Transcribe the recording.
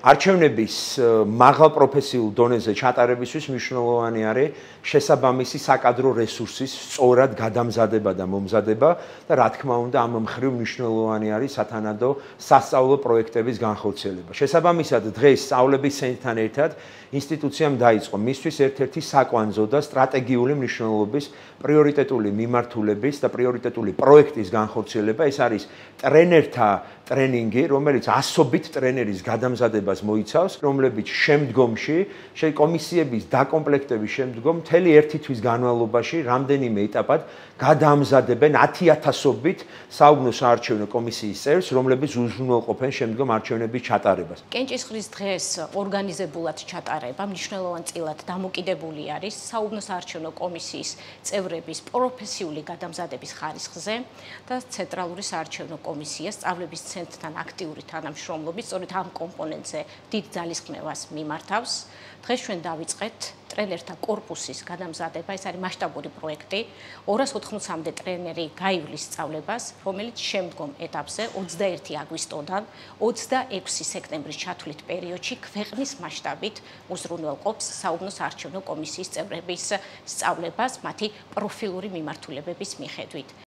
არჩევნების მაღალ პროფესიულ დონეზე ჩატარებისთვის მნიშვნელოვანი არის შესაბამისი საკადრო რესურსის სწორად გადამზადება და მომზადება და რა თქმა უნდა ამ მხრივ მნიშვნელოვანი არის სათანადო სასწავლო პროექტების განხორციელება. შესაბამისად დღეს სწავლების ცენტრთან ერთად ინსტიტუციამ დაიწყო მისთვის ერთ-ერთი საკვანძო და სტრატეგიული მნიშვნელობის პრიორიტეტული მიმართულების და პრიორიტეტული პროექტის განხორციელება. ეს არის ტრენერთა ტრენინგი, რომელიც ასობით ტრენერის გადამზადებას მოიცავს, რომლებიც შემდგომში კომისიების დაკომპლექტების შემდგომ მთელი ერთი თვის განმავლობაში რამდენიმე ეტაპად გადაამზადებენ 10,000-ობით საუბნო საარჩევნო კომისიის წევრს, რომლებიც უზრუნველყოფენ შემდგომ არჩევნების ჩატარებას. კენჭისყრის დღეს ორგანიზებულად ჩატარება მნიშვნელოვანწილად დამოკიდებული არის საუბნო საარჩევნო კომისიის წევრების პროფესიული გადამზადების ხარისხზე და ცენტრალური საარჩევნო კომისია სწავლების ცენტრთან აქტიური თანამშრომლობით სწორედ ამ კომპონენტზე დიდ ძალისხმევას მიმართავს. დღეს ჩვენ დავიწყეთ ტრენერთა კორპუსის გადამზადება, ეს არის მასშტაბური პროექტი. 280-მდე ტრენერი გაივლის სწავლებას, რომელიც შემდგომ ეტაპზე 21 აგვისტოდან 26 სექტემბრის ჩათვლით პერიოდში ქვეყნის მასშტაბით უზრუნველყოფს საუბნო საარჩევნო კომისიის წევრების სწავლებას მათი პროფილური მიმართულებების მიხედვით.